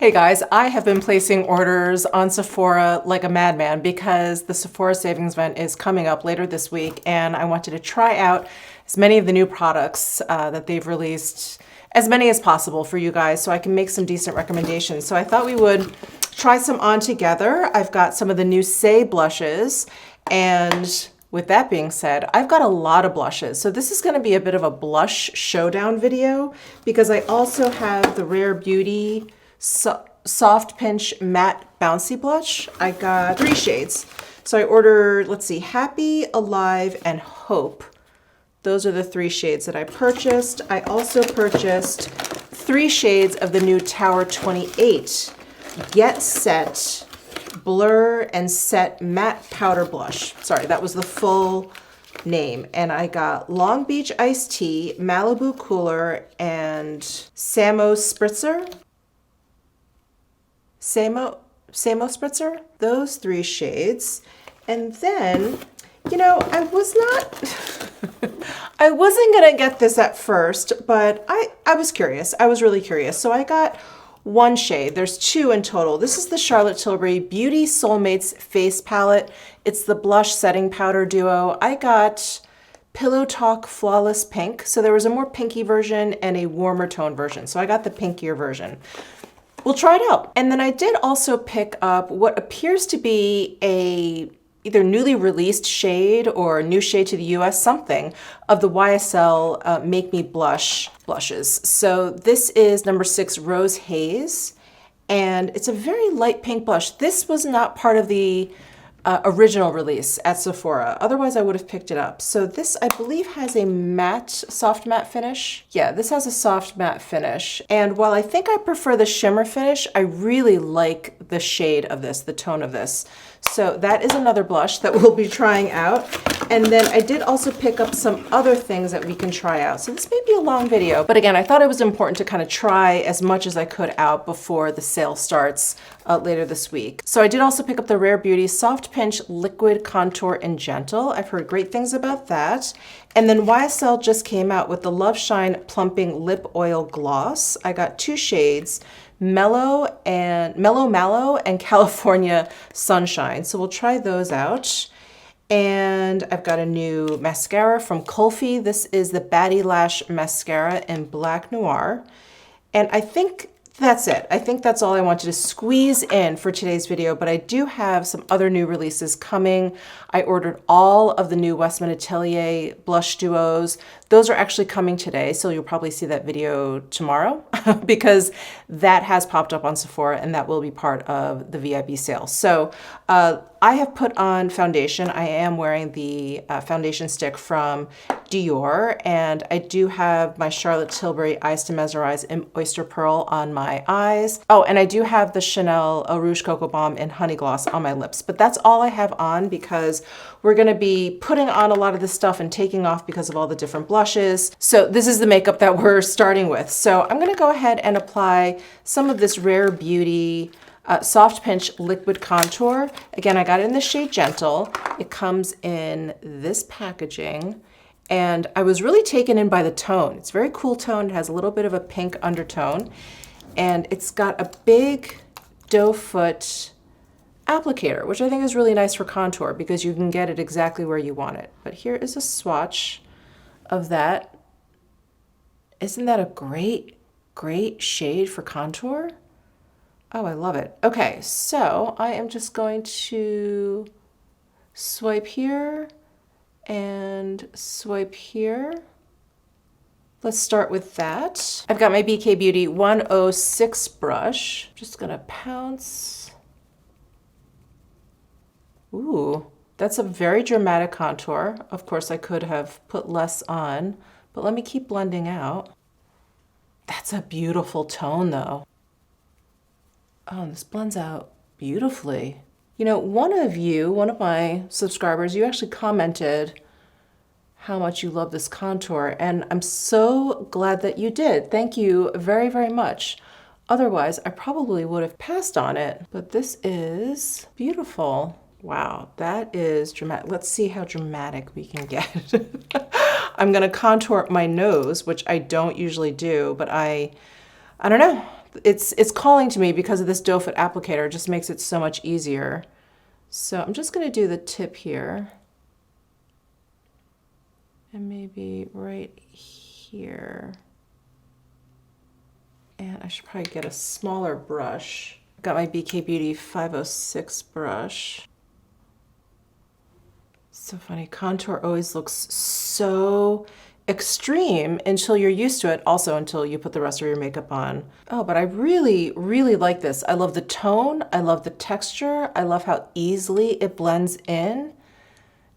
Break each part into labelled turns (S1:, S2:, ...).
S1: Hey guys, I have been placing orders on Sephora like a madman because the Sephora savings event is coming up later this week and I wanted to try out as many of the new products that they've released, as many as possible for you guys so I can make some decent recommendations. So I thought we would try some on together. I've got some of the new Saie blushes, and with that being said, I've got a lot of blushes. So this is going to be a bit of a blush showdown video because I also have the Rare Beauty Soft Pinch Matte Bouncy Blush. I got 3 shades. So I ordered, let's see, Happy, Alive, and Hope. Those are the 3 shades that I purchased. I also purchased 3 shades of the new Tower 28 Get Set Blur and Set Matte Powder Blush. Sorry, that was the full name. And I got Long Beach Iced Tea, Malibu Cooler, and Samo Spritzer. Samo Spritzer, those 3 shades. And then, you know, I wasn't gonna get this at first, but I was curious. I was really curious. So I got 1 shade. There's 2 in total. This is the Charlotte Tilbury Beauty Soulmates Face Palette. It's the blush setting powder duo. I got Pillow Talk Flawless Pink. So there was a more pinky version and a warmer tone version. So I got the pinkier version. We'll try it out. And then I did also pick up what appears to be a either newly released shade or new shade to the US, something, of the YSL Make Me Blush blushes. So this is number 6 Rose Haze, and it's a very light pink blush. This was not part of the original release at Sephora. Otherwise, I would have picked it up. So this, I believe, has a matte, soft matte finish. Yeah, this has a soft matte finish. And while I think I prefer the shimmer finish, I really like the shade of this, the tone of this. So that is another blush that we'll be trying out. And then I did also pick up some other things that we can try out. So this may be a long video, but again, I thought it was important to kind of try as much as I could out before the sale starts later this week. So I did also pick up the Rare Beauty Soft Pinch Liquid Contour and Gentle. I've heard great things about that. And then YSL just came out with the Love Shine Plumping Lip Oil Gloss. I got 2 shades, Mellow Mallow and California Sunshine. So we'll try those out. And I've got a new mascara from Pkwy. This is the Batty Lash Mascara in Black Noir. And I think that's it. I think that's all I wanted to squeeze in for today's video, but I do have some other new releases coming. I ordered all of the new Westman Atelier blush duos. Those are actually coming today, so you'll probably see that video tomorrow because that has popped up on Sephora and that will be part of the VIB sale. So I have put on foundation. I am wearing the foundation stick from Dior, and I do have my Charlotte Tilbury Eyes to Mesmerize in Oyster Pearl on my eyes. Oh, and I do have the Chanel Eau Rouge Cocoa Bomb in Honey Gloss on my lips, but that's all I have on because we're gonna be putting on a lot of this stuff and taking off because of all the different blushes. So this is the makeup that we're starting with. So I'm gonna go ahead and apply some of this Rare Beauty Soft Pinch Liquid Contour. Again, I got it in the shade Gentle. It comes in this packaging, and I was really taken in by the tone. It's a very cool tone. It has a little bit of a pink undertone, and it's got a big doe foot applicator, which I think is really nice for contour because you can get it exactly where you want it. But here is a swatch of that. Isn't that a great shade for contour? Oh, I love it. Okay, so I am just going to swipe here and swipe here. Let's start with that. I've got my BK Beauty 106 brush. Just gonna pounce. Ooh, that's a very dramatic contour. Of course, I could have put less on, but let me keep blending out. That's a beautiful tone though. Oh, this blends out beautifully. You know, one of my subscribers, you actually commented how much you love this contour, and I'm so glad that you did. Thank you very, very much. Otherwise, I probably would have passed on it, but this is beautiful. Wow, that is dramatic. Let's see how dramatic we can get. I'm gonna contour my nose, which I don't usually do, but I don't know. It's calling to me because of this doe foot applicator. It just makes it so much easier. So I'm just going to do the tip here. And maybe right here. And I should probably get a smaller brush. Got my BK Beauty 506 brush. So funny, contour always looks so extreme until you're used to it, also until you put the rest of your makeup on. Oh, but I really, really like this. I love the tone, I love the texture, I love how easily it blends in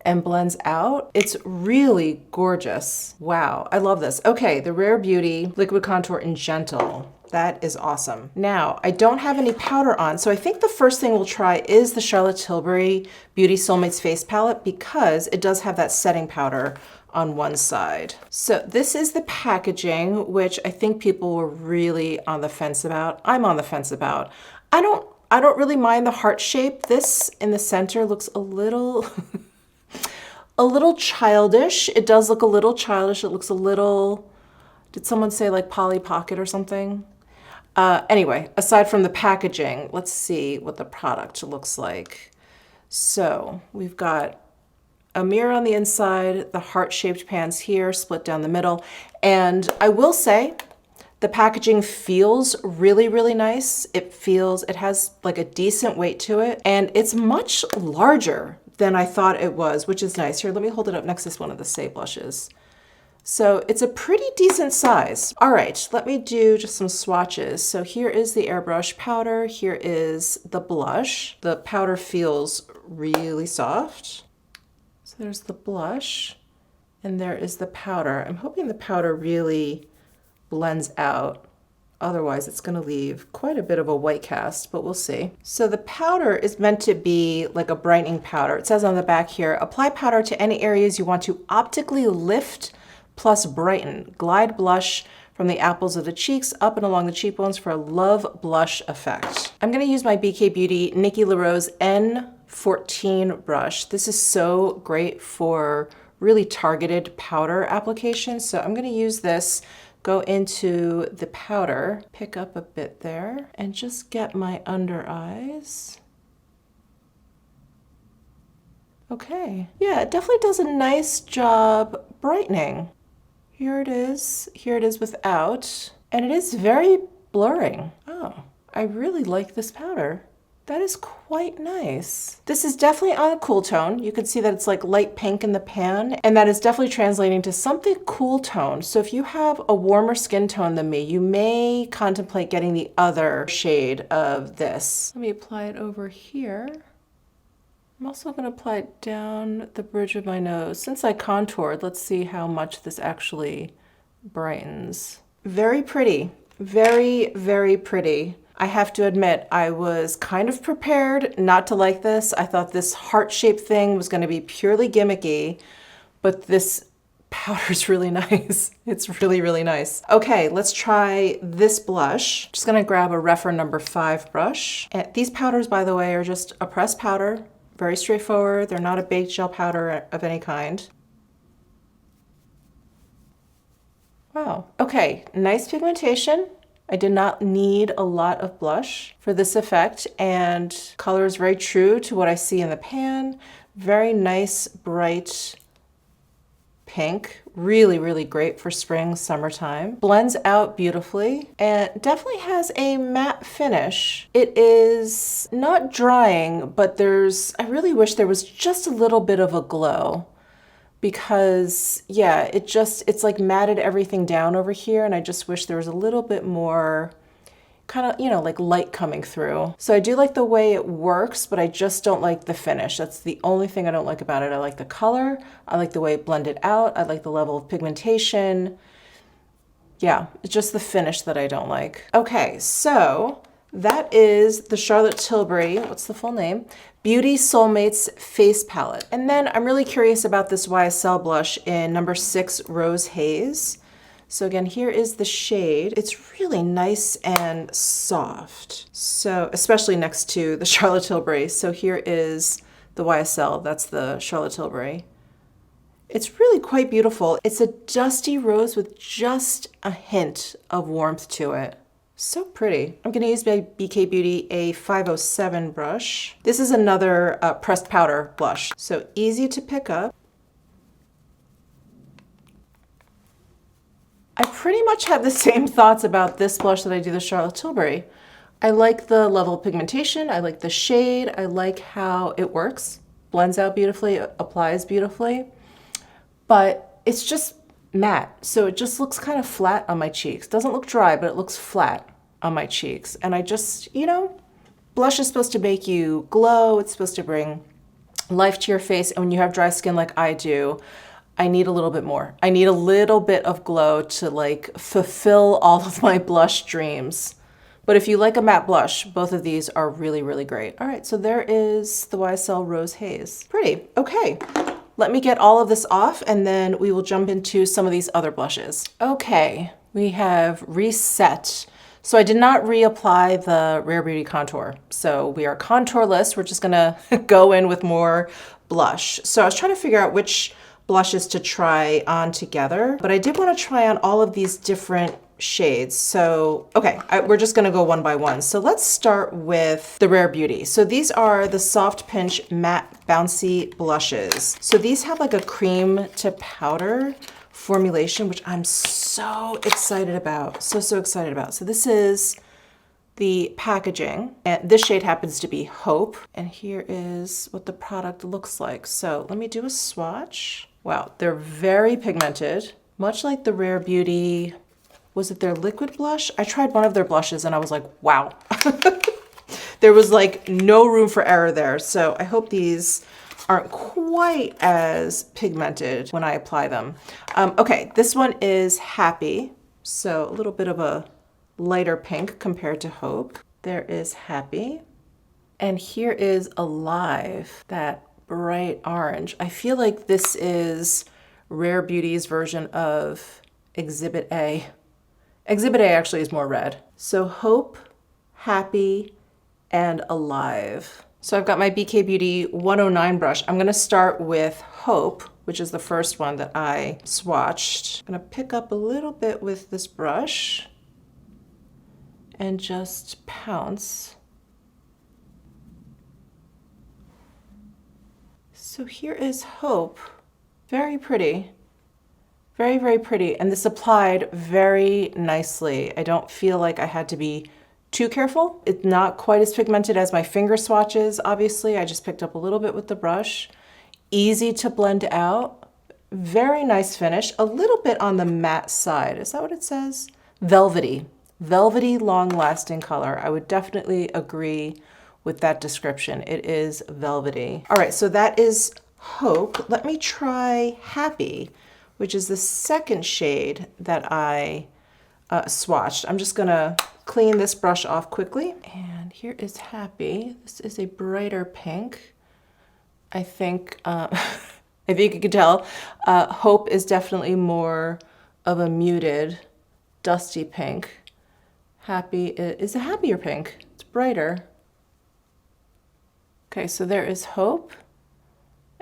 S1: and blends out. It's really gorgeous. Wow, I love this. Okay, the Rare Beauty Liquid Contour in Gentle. That is awesome. Now, I don't have any powder on, so I think the first thing we'll try is the Charlotte Tilbury Beauty Soulmates Face Palette because it does have that setting powder on one side. So this is the packaging, which I think people were really on the fence about. I'm on the fence about. I don't really mind the heart shape. This in the center looks a little a little childish. It does look a little childish. It looks a little, did someone say like Polly Pocket or something? Anyway, aside from the packaging, let's see what the product looks like. So we've got a mirror on the inside, the heart-shaped pans here, split down the middle. And I will say, the packaging feels really, really nice. It has like a decent weight to it, and it's much larger than I thought it was, which is nice. Here, let me hold it up next to one of the Saie blushes. So it's a pretty decent size. All right, let me do just some swatches. So here is the airbrush powder. Here is the blush. The powder feels really soft. So there's the blush, and there is the powder. I'm hoping the powder really blends out. Otherwise, it's gonna leave quite a bit of a white cast, but we'll see. So the powder is meant to be like a brightening powder. It says on the back here, apply powder to any areas you want to optically lift plus brighten. Glide blush from the apples of the cheeks up and along the cheekbones for a love blush effect. I'm gonna use my BK Beauty Nikki LaRose N14 brush. This is so great for really targeted powder applications. So I'm gonna use this, go into the powder, pick up a bit there, and just get my under eyes. Okay, yeah, it definitely does a nice job brightening. Here it is without, and it is very blurring. Oh, I really like this powder. That is quite nice. This is definitely on a cool tone. You can see that it's like light pink in the pan, and that is definitely translating to something cool tone. So if you have a warmer skin tone than me, you may contemplate getting the other shade of this. Let me apply it over here. I'm also going to apply it down the bridge of my nose. Since I contoured, let's see how much this actually brightens. Very pretty. Very, very pretty. I have to admit, I was kind of prepared not to like this. I thought this heart-shaped thing was going to be purely gimmicky, but this powder's really nice. It's really, really nice. Okay, let's try this blush. Just going to grab a Refer number 5 brush. And these powders, by the way, are just a pressed powder. Very straightforward. They're not a baked gel powder of any kind. Wow. Okay, nice pigmentation. I did not need a lot of blush for this effect, and color is very true to what I see in the pan. Very nice, bright pink. Really, really great for spring, summertime. Blends out beautifully and definitely has a matte finish. It is not drying, but I really wish there was just a little bit of a glow, because yeah, it's like matted everything down over here, and I just wish there was a little bit more kind of, like light coming through. So I do like the way it works, but I just don't like the finish. That's the only thing I don't like about it. I like the color, I like the way it blended out, I like the level of pigmentation. Yeah, it's just the finish that I don't like. Okay, so that is the Charlotte Tilbury, what's the full name? Beauty Soulmates Face Palette. And then I'm really curious about this YSL blush in number 6 Rose Haze. So again, here is the shade. It's really nice and soft. So especially next to the Charlotte Tilbury. So here is the YSL, that's the Charlotte Tilbury. It's really quite beautiful. It's a dusty rose with just a hint of warmth to it. So pretty. I'm gonna use my BK Beauty A507 brush. This is another pressed powder blush, so easy to pick up. I pretty much have the same thoughts about this blush that I do the Charlotte Tilbury. I like the level of pigmentation, I like the shade, I like how it works. Blends out beautifully, applies beautifully, but it's just matte, so it just looks kind of flat on my cheeks. Doesn't look dry, but it looks flat on my cheeks. And I just, you know, blush is supposed to make you glow, it's supposed to bring life to your face, and when you have dry skin like I do, I need a little bit more. I need a little bit of glow to like fulfill all of my blush dreams. But if you like a matte blush, both of these are really, really great. All right, so there is the YSL Rose Haze. Pretty, okay. Let me get all of this off and then we will jump into some of these other blushes. Okay, we have reset. So I did not reapply the Rare Beauty contour. So we are contourless. We're just gonna go in with more blush. So I was trying to figure out which blushes to try on together, but I did want to try on all of these different shades. So, okay, we're just gonna go one by one. So let's start with the Rare Beauty. So these are the Soft Pinch Matte Bouncy Blushes. So these have like a cream to powder formulation, which I'm so excited about. So excited about. So this is the packaging, and this shade happens to be Hope. And here is what the product looks like. So let me do a swatch. Wow, they're very pigmented, much like the Rare Beauty. Was it their liquid blush? I tried one of their blushes and I was like, wow. There was like no room for error there. So I hope these aren't quite as pigmented when I apply them. Okay, this one is Happy. So a little bit of a lighter pink compared to Hope. There is Happy. And here is Alive, that bright orange. I feel like this is Rare Beauty's version of Exhibit A. Exhibit A actually is more red. So Hope, Happy, and Alive. So I've got my BK Beauty 109 brush. I'm gonna start with Hope, which is the first one that I swatched. I'm gonna pick up a little bit with this brush and just pounce. So here is Hope. Very pretty. Very, very pretty. And this applied very nicely. I don't feel like I had to be too careful. It's not quite as pigmented as my finger swatches, obviously. I just picked up a little bit with the brush. Easy to blend out. Very nice finish. A little bit on the matte side. Is that what it says? Velvety. Velvety, long-lasting color. I would definitely agree with that description. It is velvety. All right, so that is Hope. Let me try Happy, which is the second shade that I swatched. I'm just gonna clean this brush off quickly. And here is Happy. This is a brighter pink. I think, I think you can tell, Hope is definitely more of a muted, dusty pink. Happy is a happier pink. It's brighter. Okay, so there is Hope,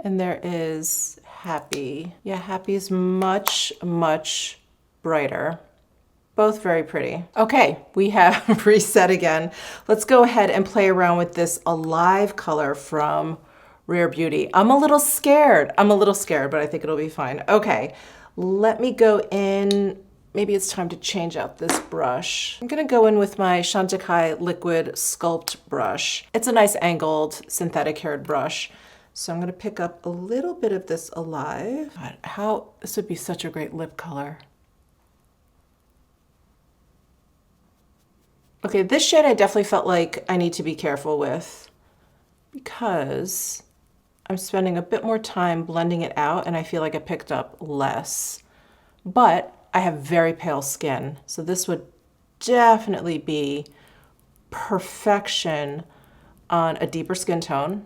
S1: and there is Happy. Yeah, Happy is much, much brighter. Both very pretty. Okay, we have reset again. Let's go ahead and play around with this Alive color from Rare Beauty. I'm a little scared, but I think it'll be fine. Okay, let me go in. Maybe it's time to change out this brush. I'm gonna go in with my Chantecaille Liquid Sculpt brush. It's a nice angled synthetic haired brush. So I'm gonna pick up a little bit of this Alive. God, this would be such a great lip color. Okay, this shade I definitely felt like I need to be careful with because I'm spending a bit more time blending it out and I feel like I picked up less. But I have very pale skin, so this would definitely be perfection on a deeper skin tone,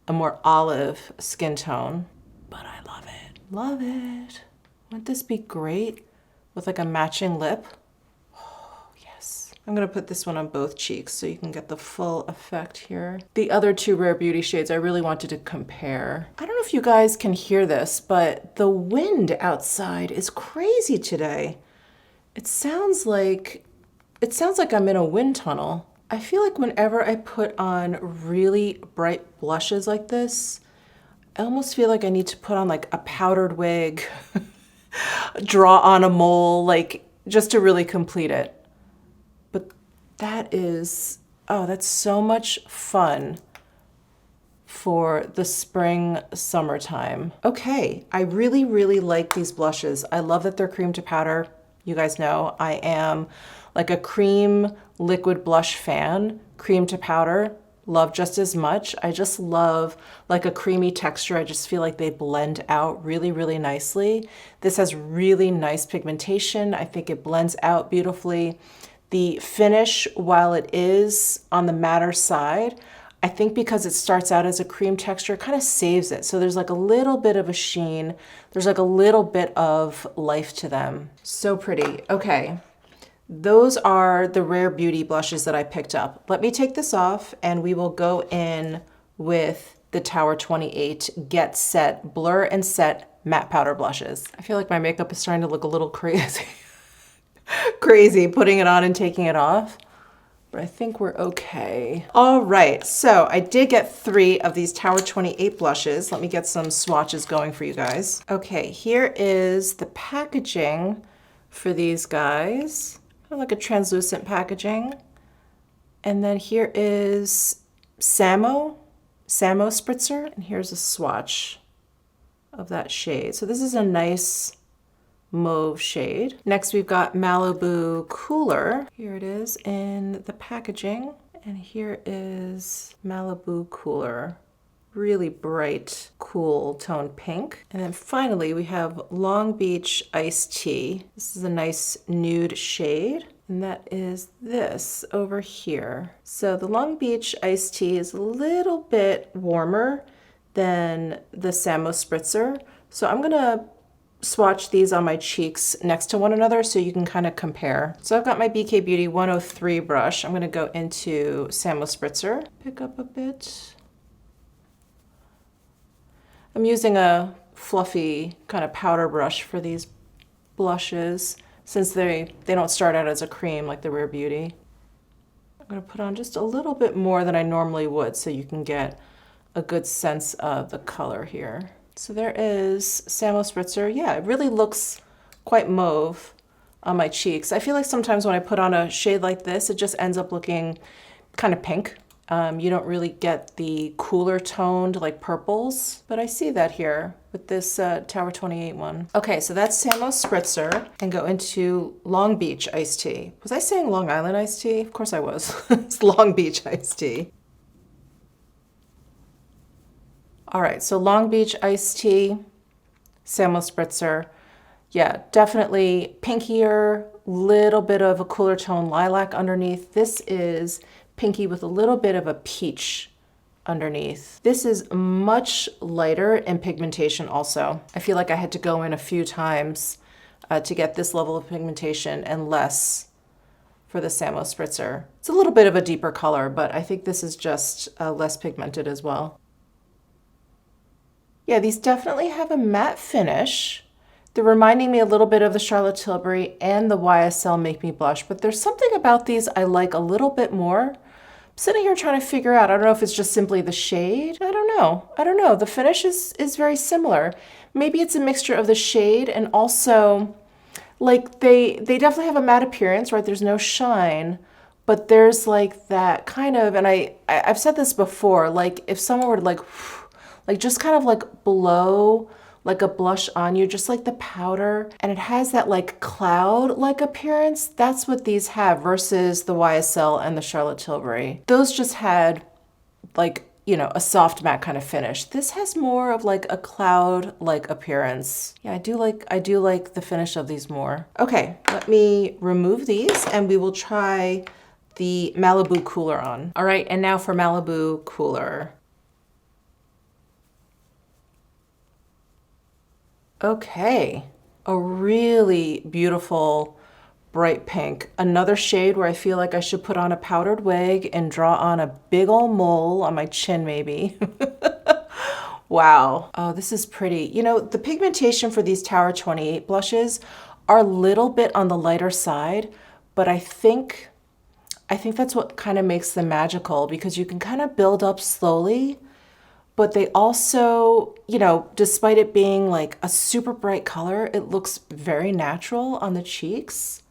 S1: a more olive skin tone, but I love it. Love it. Wouldn't this be great with like a matching lip? Oh, yes. I'm gonna put this one on both cheeks so you can get the full effect here. The other two Rare Beauty shades I really wanted to compare. I don't know if you guys can hear this, but the wind outside is crazy today. It sounds like It sounds like I'm in a wind tunnel. I feel like whenever I put on really bright blushes like this, I almost feel like I need to put on like a powdered wig, draw on a mole, like just to really complete it. But that is, oh, that's so much fun for the spring, summertime. Okay, I really, really like these blushes. I love that they're cream to powder. You guys know I am like a cream liquid blush fan. Cream to powder, love just as much. I just love like a creamy texture. I just feel like they blend out really, really nicely. This has really nice pigmentation. I think it blends out beautifully. The finish, while it is on the matter side, I think because it starts out as a cream texture, it kind of saves it. So there's like a little bit of a sheen. There's like a little bit of life to them. So pretty. Okay. Those are the Rare Beauty blushes that I picked up. Let me take this off and we will go in with the Tower 28 Get Set Blur and Set Matte Powder Blushes. I feel like my makeup is starting to look a little crazy. Crazy putting it on and taking it off. But I think we're okay. All right, so I did get 3 of these Tower 28 blushes. Let me get some swatches going for you guys. Okay, here is the packaging for these guys. Kind of like a translucent packaging. And then here is Samo Spritzer. And here's a swatch of that shade. So this is a nice mauve shade. Next we've got Malibu Cooler. Here it is in the packaging. And here is Malibu Cooler. Really bright, cool toned pink. And then finally we have Long Beach Iced Tea. This is a nice nude shade. And that is this over here. So the Long Beach Iced Tea is a little bit warmer than the Samo Spritzer. So I'm gonna swatch these on my cheeks next to one another so you can kind of compare. So I've got my BK Beauty 103 brush. I'm going to go into Samo Spritzer, pick up a bit. I'm using a fluffy kind of powder brush for these blushes since they don't start out as a cream like the Rare Beauty. I'm going to put on just a little bit more than I normally would so you can get a good sense of the color here. So there is Samo Spritzer. Yeah, it really looks quite mauve on my cheeks. I feel like sometimes when I put on a shade like this, it just ends up looking kind of pink. You don't really get the cooler toned like purples, but I see that here with this Tower 28 one. Okay, so that's Samo Spritzer, and go into Long Beach Iced Tea. Was I saying Long Island Iced Tea? Of course I was. It's Long Beach Iced Tea. All right, so Long Beach Iced Tea, Samo Spritzer. Yeah, definitely pinkier, little bit of a cooler tone lilac underneath. This is pinky with a little bit of a peach underneath. This is much lighter in pigmentation also. I feel like I had to go in a few times to get this level of pigmentation and less for the Samo Spritzer. It's a little bit of a deeper color, but I think this is just less pigmented as well. Yeah, these definitely have a matte finish. They're reminding me a little bit of the Charlotte Tilbury and the YSL Make Me Blush, but there's something about these I like a little bit more. I'm sitting here trying to figure out, I don't know if it's just simply the shade. I don't know. The finish is very similar. Maybe it's a mixture of the shade and also, like, they definitely have a matte appearance, right? There's no shine, but there's like that kind of, and I've said this before, like if someone were to like just kind of like blow like a blush on you, just like the powder, and it has that like cloud-like appearance. That's what these have versus the YSL and the Charlotte Tilbury. Those just had like, you know, a soft matte kind of finish. This has more of like a cloud-like appearance. Yeah, I do like the finish of these more. Okay, let me remove these and we will try the Malibu Cooler on. All right, and now for Malibu Cooler. Okay, a really beautiful bright pink. Another shade where I feel like I should put on a powdered wig and draw on a big old mole on my chin maybe. Wow. Oh, this is pretty. You know, the pigmentation for these Tower 28 blushes are a little bit on the lighter side, but I think I think that's what kind of makes them magical, because you can kind of build up slowly, but they also, you know, despite it being like a super bright color, it looks very natural on the cheeks.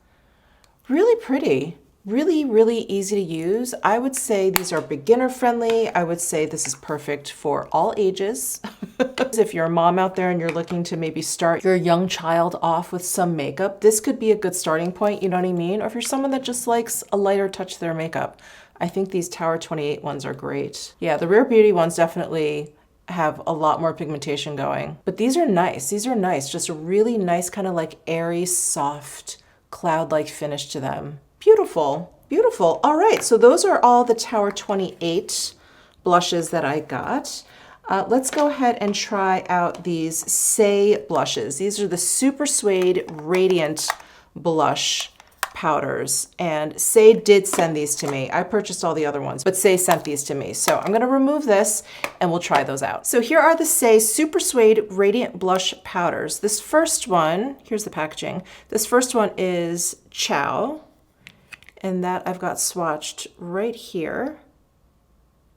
S1: Really pretty. Really, really easy to use. I would say these are beginner friendly. I would say this is perfect for all ages. If you're a mom out there and you're looking to maybe start your young child off with some makeup, this could be a good starting point, you know what I mean? Or if you're someone that just likes a lighter touch to their makeup, I think these Tower 28 ones are great. Yeah, the Rare Beauty ones definitely have a lot more pigmentation going, but these are nice. These are nice. Just a really nice kind of like airy, soft, cloud-like finish to them. Beautiful, beautiful. All right, so those are all the Tower 28 blushes that I got. Let's go ahead and try out these Saie blushes. These are the Super Suede Radiant Blush powders, and Saie did send these to me. I purchased all the other ones, but Saie sent these to me. So I'm gonna remove this and we'll try those out. So here are the Saie Super Suede Radiant Blush powders. This first one, here's the packaging. This first one is Chow, and that I've got swatched right here.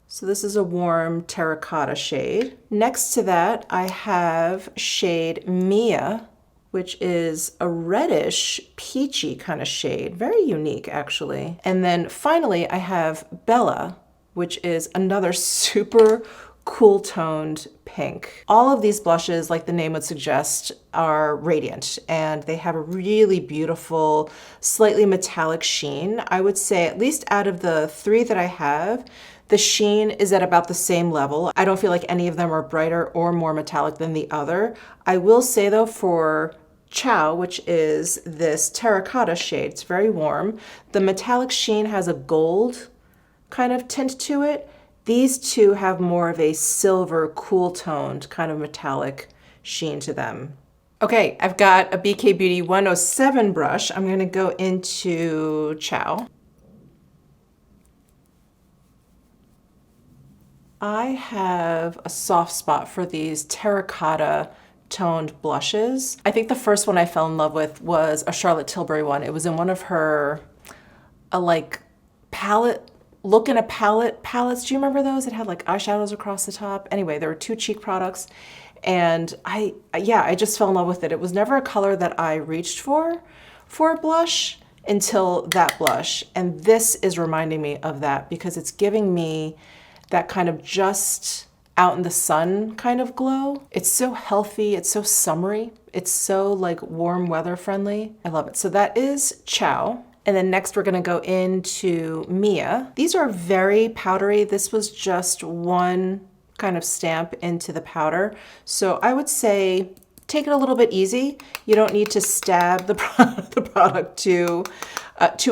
S1: So this is a warm terracotta shade. Next to that, I have shade Mia, which is a reddish, peachy kind of shade. Very unique, actually. And then finally, I have Bella, which is another super cool toned pink. All of these blushes, like the name would suggest, are radiant, and they have a really beautiful, slightly metallic sheen. I would say, at least out of the three that I have, the sheen is at about the same level. I don't feel like any of them are brighter or more metallic than the other. I will say though, for Chow, which is this terracotta shade, it's very warm, the metallic sheen has a gold kind of tint to it. These two have more of a silver, cool toned kind of metallic sheen to them. Okay, I've got a BK Beauty 107 brush. I'm gonna go into Chow. I have a soft spot for these terracotta toned blushes. I think the first one I fell in love with was a Charlotte Tilbury one. It was in one of her like palette, look in a palette palettes. Do you remember those? It had like eyeshadows across the top. Anyway, there were two cheek products, and I just fell in love with it. It was never a color that I reached for a blush until that blush. And this is reminding me of that, because it's giving me that kind of just out in the sun kind of glow. It's so healthy, it's so summery, it's so like warm weather friendly. I love it. So that is Chow. And then next we're gonna go into Mia. These are very powdery. This was just one kind of stamp into the powder. So I would say take it a little bit easy. You don't need to stab the product too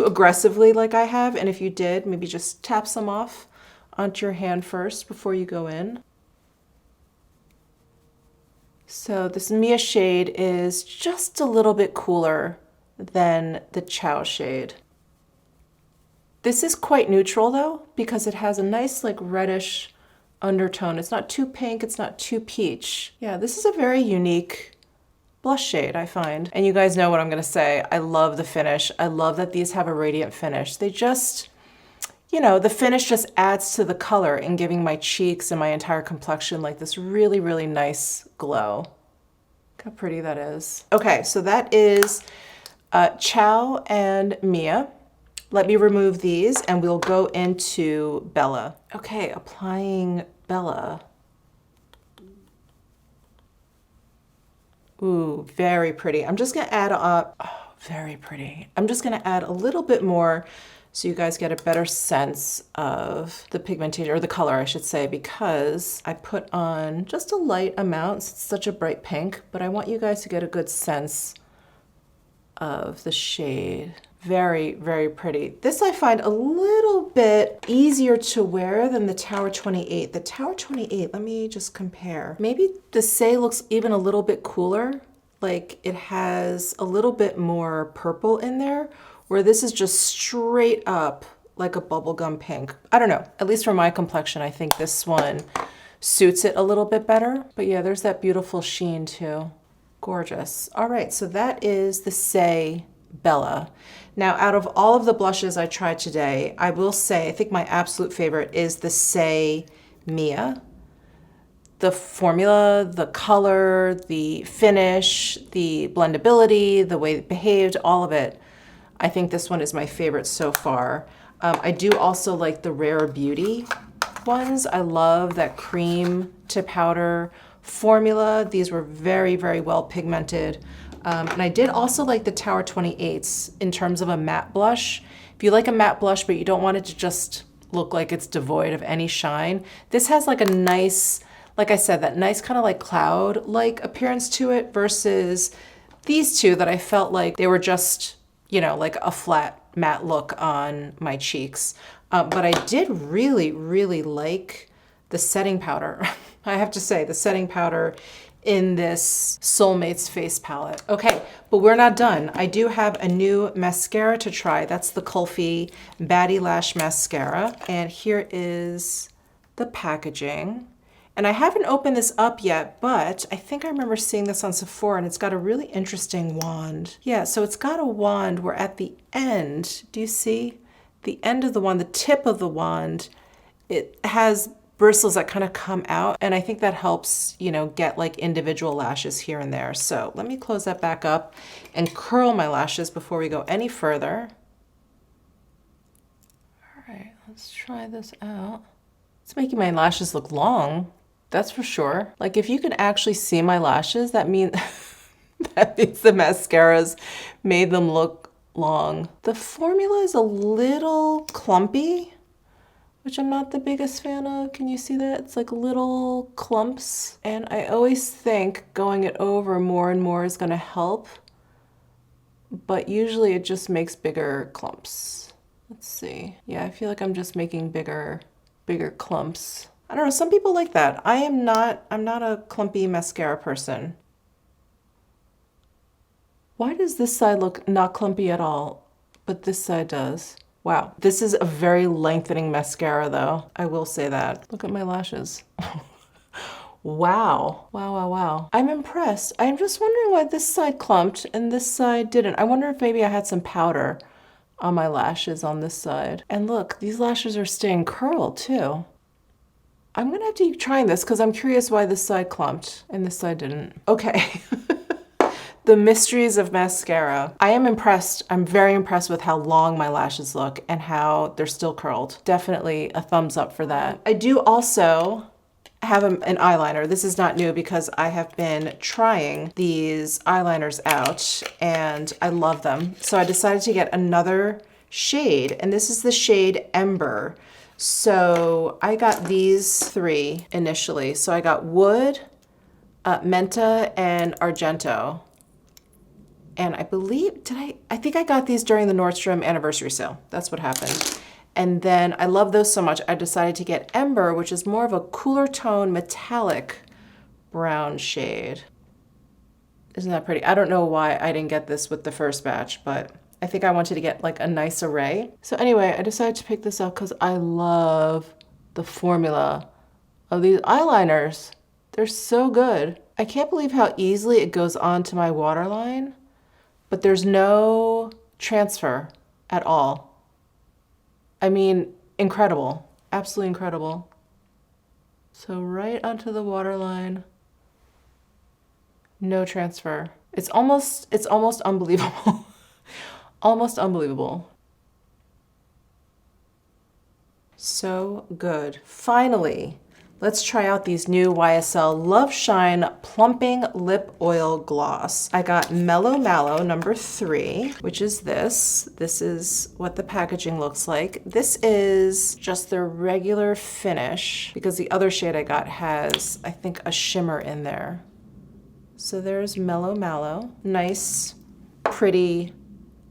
S1: aggressively like I have. And if you did, maybe just tap some off onto your hand first before you go in. So this Mia shade is just a little bit cooler than the Chow shade. This is quite neutral though, because it has a nice like reddish undertone. It's not too pink, it's not too peach. Yeah, this is a very unique blush shade, I find. And you guys know what I'm gonna say. I love the finish. I love that these have a radiant finish. They just, you know, the finish just adds to the color and giving my cheeks and my entire complexion like this really, really nice glow. Look how pretty that is. Okay, so that is Chow and Mia. Let me remove these and we'll go into Bella. Okay, applying Bella. Ooh, very pretty. I'm just gonna add very pretty. I'm just gonna add a little bit more so you guys get a better sense of the pigmentation, or the color I should say, because I put on just a light amount. It's such a bright pink, but I want you guys to get a good sense of the shade. Very, very pretty. This I find a little bit easier to wear than the Tower 28. The Tower 28, let me just compare. Maybe the Saie looks even a little bit cooler. Like it has a little bit more purple in there, where this is just straight up like a bubblegum pink. I don't know, at least for my complexion, I think this one suits it a little bit better. But yeah, there's that beautiful sheen too. Gorgeous. All right, so that is the Saie Bella. Now, out of all of the blushes I tried today, I will say, I think my absolute favorite is the Saie Mia. The formula, the color, the finish, the blendability, the way it behaved, all of it. I think this one is my favorite so far. I do also like the Rare Beauty ones. I love that cream to powder formula. These were very, very well pigmented. And I did also like the Tower 28s in terms of a matte blush. If you like a matte blush, but you don't want it to just look like it's devoid of any shine, this has like a nice, like I said, that nice kind of like cloud-like appearance to it versus these two that I felt like they were just, you know, like a flat matte look on my cheeks. But I did really, really like the setting powder. I have to say, the setting powder in this Soulmates face palette. Okay, but we're not done. I do have a new mascara to try. That's the Pkwy Baddie Lash Mascara. And here is the packaging. And I haven't opened this up yet, but I think I remember seeing this on Sephora, and it's got a really interesting wand. Yeah, so it's got a wand where at the end, do you see? The end of the wand, the tip of the wand, it has bristles that kind of come out, and I think that helps, you know, get like individual lashes here and there. So let me close that back up and curl my lashes before we go any further. All right, let's try this out. It's making my lashes look long, that's for sure. Like if you can actually see my lashes, that means that means the mascara's made them look long. The formula is a little clumpy, which I'm not the biggest fan of. Can you see that? It's like little clumps. And I always think going it over more and more is gonna help, but usually it just makes bigger clumps. Let's see. Yeah, I feel like I'm just making bigger clumps. I don't know, some people like that. I'm not a clumpy mascara person. Why does this side look not clumpy at all, but this side does? Wow, this is a very lengthening mascara though. I will say that. Look at my lashes. Wow. Wow, wow, wow. I'm impressed. I'm just wondering why this side clumped and this side didn't. I wonder if maybe I had some powder on my lashes on this side. And look, these lashes are staying curled too. I'm gonna have to keep trying this because I'm curious why this side clumped and this side didn't. Okay. The mysteries of mascara. I am impressed. I'm very impressed with how long my lashes look and how they're still curled. Definitely a thumbs up for that. I do also have an eyeliner. This is not new because I have been trying these eyeliners out and I love them. So I decided to get another shade, and this is the shade Ember. So I got these three initially. So I got Wood, Menta, and Argento. And I believe, I think I got these during the Nordstrom anniversary sale. That's what happened. And then I love those so much, I decided to get Ember, which is more of a cooler tone metallic brown shade. Isn't that pretty? I don't know why I didn't get this with the first batch, but I think I wanted to get like a nice array. So anyway, I decided to pick this up because I love the formula of these eyeliners. They're so good. I can't believe how easily it goes onto my waterline, but there's no transfer at all. I mean, incredible, absolutely incredible. So right onto the waterline, no transfer. It's almost unbelievable. Almost unbelievable. So good. Finally, let's try out these new YSL Love Shine Plumping Lip Oil Gloss. I got Mellow Mallow number 3, which is this. This is what the packaging looks like. This is just the regular finish because the other shade I got has, I think, a shimmer in there. So there's Mellow Mallow. Nice, pretty,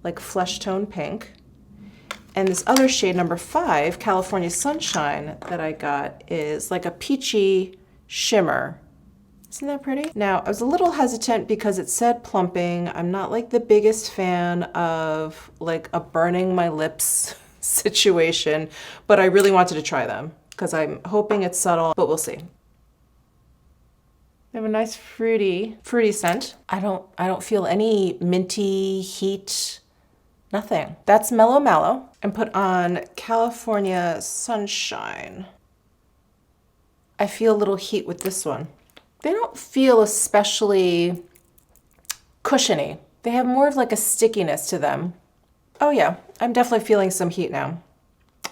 S1: like flesh tone pink. And this other shade, number 5, California Sunshine, that I got is like a peachy shimmer. Isn't that pretty? Now, I was a little hesitant because it said plumping. I'm not like the biggest fan of like a burning my lips situation, but I really wanted to try them because I'm hoping it's subtle, but we'll see. They have a nice fruity scent. I don't feel any minty heat Nothing. That's Mellow Mallow. And put on California Sunshine. I feel a little heat with this one. They don't feel especially cushiony. They have more of like a stickiness to them. Oh yeah, I'm definitely feeling some heat now.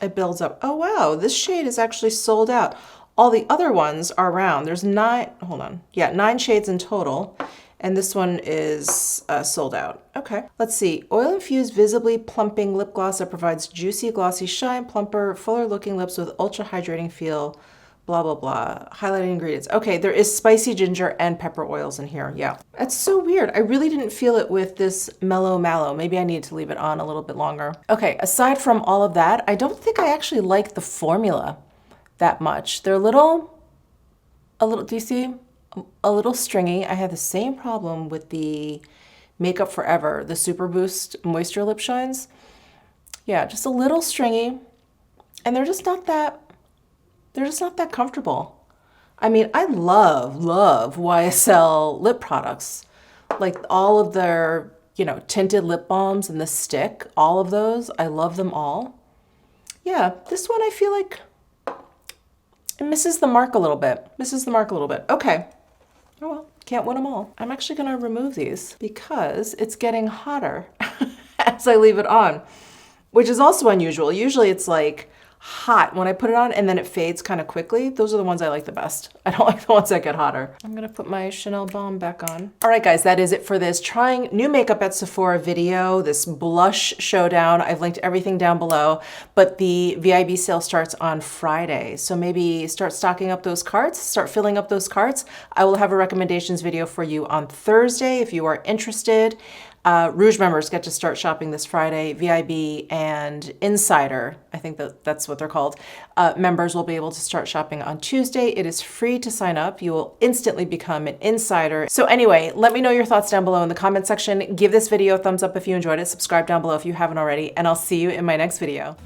S1: It builds up. Oh wow, this shade is actually sold out. All the other ones are round. There's 9, hold on. Yeah, 9 shades in total. And this one is sold out. Okay, let's see. Oil infused visibly plumping lip gloss that provides juicy, glossy shine, plumper, fuller looking lips with ultra hydrating feel, blah, blah, blah. Highlighting ingredients. Okay, there is spicy ginger and pepper oils in here. Yeah, that's so weird. I really didn't feel it with this Mellow Mallow. Maybe I need to leave it on a little bit longer. Okay, aside from all of that, I don't think I actually like the formula that much. They're a little, do you see? A little stringy. I had the same problem with the Makeup Forever, the Super Boost Moisture Lip Shines. Yeah, just a little stringy. And they're just not that comfortable. I mean, I love YSL lip products. Like all of their, tinted lip balms and the stick, all of those, I love them all. Yeah, this one I feel like it misses the mark a little bit. Okay. Oh well, can't win them all. I'm actually gonna remove these because it's getting hotter as I leave it on, which is also unusual. Usually it's like hot when I put it on and then it fades kind of quickly. Those are the ones I like the best. I don't like the ones that get hotter. I'm gonna put my Chanel Balm back on. All right guys, that is it for this trying new makeup at Sephora video, this blush showdown. I've linked everything down below, but the VIB sale starts on Friday. So maybe start stocking up those carts, start filling up those carts. I will have a recommendations video for you on Thursday if you are interested. Rouge members get to start shopping this Friday. VIB and Insider, I think that's what they're called, members will be able to start shopping on Tuesday. It is free to sign up. You will instantly become an insider. So anyway, let me know your thoughts down below in the comment section. Give this video a thumbs up if you enjoyed it. Subscribe down below if you haven't already, and I'll see you in my next video.